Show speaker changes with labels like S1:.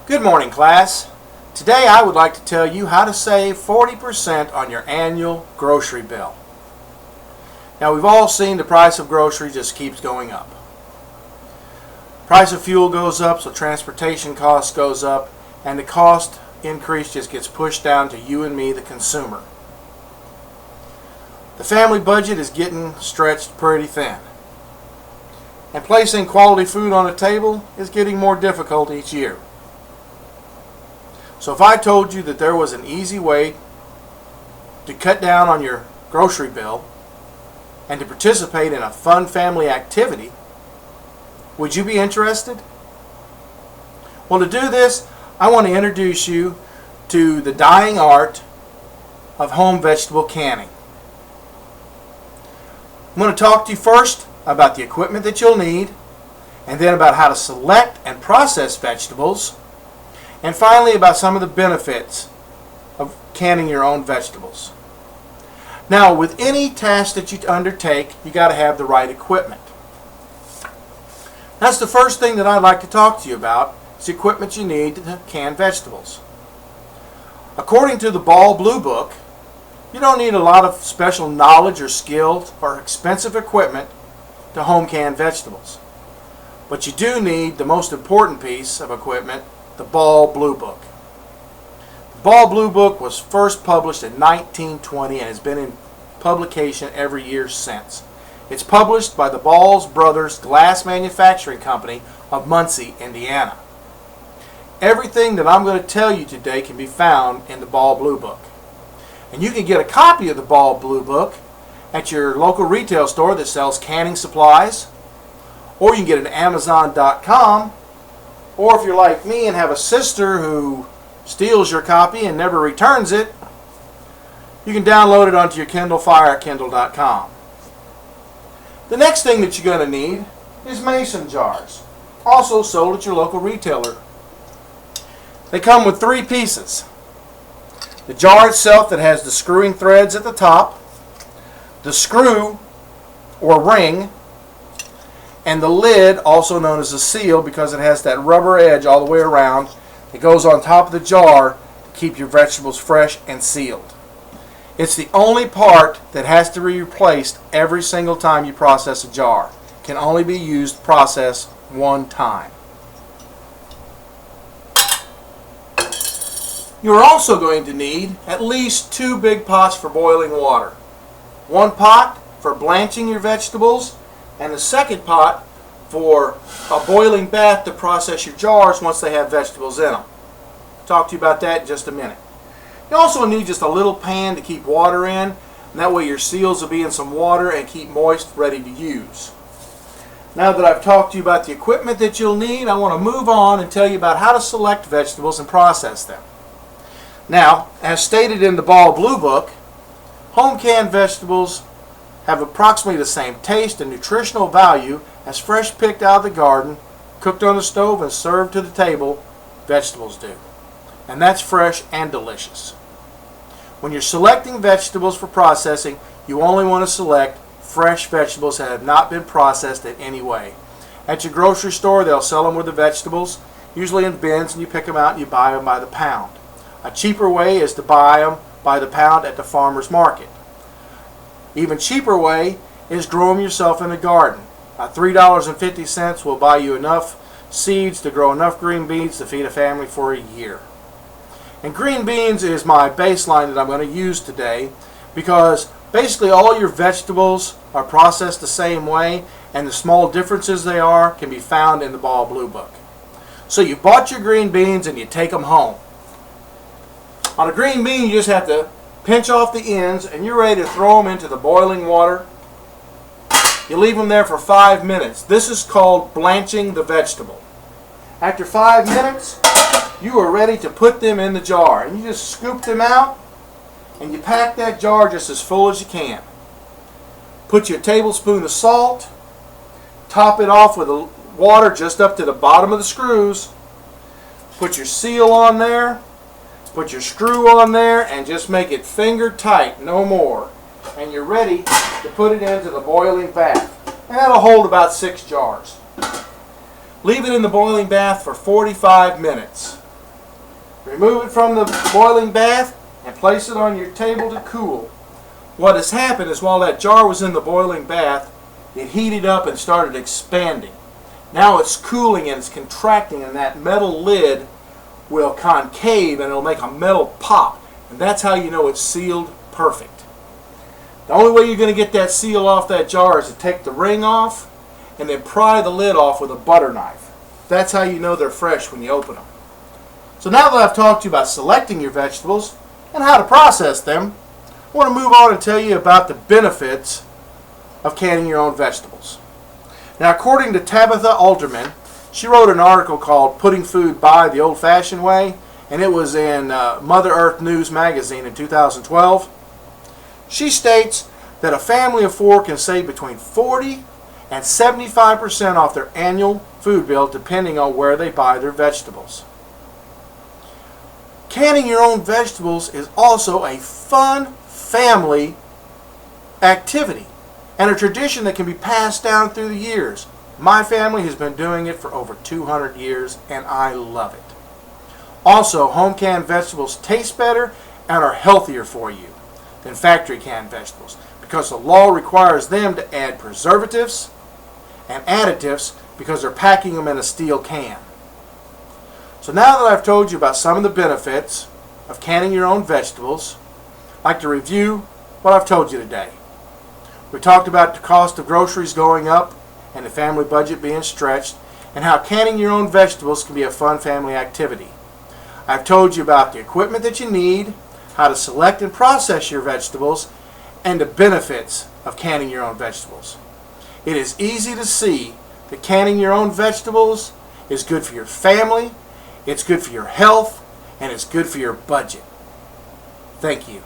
S1: Good morning, class. Today I would like to tell you how to save 40% on your annual grocery bill. Now, we've all seen the price of groceries just keeps going up. Price of fuel goes up, so transportation costs goes up, and the cost increase just gets pushed down to you and me, the consumer. The family budget is getting stretched pretty thin. And placing quality food on the table is getting more difficult each year. So if I told you that there was an easy way to cut down on your grocery bill and to participate in a fun family activity, would you be interested? Well, to do this, I want to introduce you to the dying art of home vegetable canning. I'm going to talk to you first about the equipment that you'll need, and then about how to select and process vegetables, and finally about some of the benefits of canning your own vegetables. Now, with any task that you undertake, you got to have the right equipment. That's the first thing that I'd like to talk to you about, is the equipment you need to can vegetables. According to the Ball Blue Book, you don't need a lot of special knowledge or skills or expensive equipment to home can vegetables. But you do need the most important piece of equipment, the Ball Blue Book. The Ball Blue Book was first published in 1920 and has been in publication every year since. It's published by the Ball Brothers Glass Manufacturing Company of Muncie, Indiana. Everything that I'm going to tell you today can be found in the Ball Blue Book. And you can get a copy of the Ball Blue Book at your local retail store that sells canning supplies, or you can get it at Amazon.com, or if you're like me and have a sister who steals your copy and never returns it, you can download it onto your Kindle Fire at Kindle.com. The next thing that you're going to need is mason jars, also sold at your local retailer. They come with three pieces. The jar itself that has the screwing threads at the top, the screw or ring, and the lid, also known as a seal because it has that rubber edge all the way around. It goes on top of the jar to keep your vegetables fresh and sealed. It's the only part that has to be replaced every single time you process a jar. It can only be used to process one time. You're also going to need at least 2 big pots for boiling water. One pot for blanching your vegetables, and the second pot for a boiling bath to process your jars once they have vegetables in them. I'll talk to you about that in just a minute. You also need just a little pan to keep water in, and that way your seals will be in some water and keep moist, ready to use. Now that I've talked to you about the equipment that you'll need, I want to move on and tell you about how to select vegetables and process them. Now, as stated in the Ball Blue Book, home canned vegetables have approximately the same taste and nutritional value as fresh picked out of the garden, cooked on the stove, and served to the table vegetables do. And that's fresh and delicious. When you're selecting vegetables for processing, you only want to select fresh vegetables that have not been processed in any way. At your grocery store, they'll sell them with the vegetables, usually in bins, and you pick them out and you buy them by the pound. A cheaper way is to buy them by the pound at the farmer's market. Even cheaper way is grow them yourself in the garden. $3.50 will buy you enough seeds to grow enough green beans to feed a family for a year. And green beans is my baseline that I'm going to use today, because basically all your vegetables are processed the same way, and the small differences they are can be found in the Ball Blue Book. So you bought your green beans and you take them home. On a green bean, you just have to pinch off the ends, and you're ready to throw them into the boiling water. You leave them there for 5 minutes. This is called blanching the vegetable. After 5 minutes, you are ready to put them in the jar. And you just scoop them out, and you pack that jar just as full as you can. Put your tablespoon of salt, top it off with the water just up to the bottom of the screws. Put your seal on there. Put your screw on there and just make it finger tight, no more. And you're ready to put it into the boiling bath. And that'll hold about 6 jars. Leave it in the boiling bath for 45 minutes. Remove it from the boiling bath and place it on your table to cool. What has happened is while that jar was in the boiling bath, it heated up and started expanding. Now it's cooling and it's contracting, and that metal lid will concave and it'll make a metal pop. And that's how you know it's sealed perfect. The only way you're going to get that seal off that jar is to take the ring off and then pry the lid off with a butter knife. That's how you know they're fresh when you open them. So now that I've talked to you about selecting your vegetables and how to process them, I want to move on and tell you about the benefits of canning your own vegetables. Now, according to Tabitha Alterman, she wrote an article called Putting Food By the Old-Fashioned Way, and it was in Mother Earth News magazine in 2012. She states that a family of 4 can save between 40 and 75% off their annual food bill depending on where they buy their vegetables. Canning your own vegetables is also a fun family activity and a tradition that can be passed down through the years. My family has been doing it for over 200 years and I love it. Also, home canned vegetables taste better and are healthier for you than factory canned vegetables because the law requires them to add preservatives and additives because they're packing them in a steel can. So now that I've told you about some of the benefits of canning your own vegetables, I'd like to review what I've told you today. We talked about the cost of groceries going up and the family budget being stretched, and how canning your own vegetables can be a fun family activity. I've told you about the equipment that you need, how to select and process your vegetables, and the benefits of canning your own vegetables. It is easy to see that canning your own vegetables is good for your family, it's good for your health, and it's good for your budget. Thank you.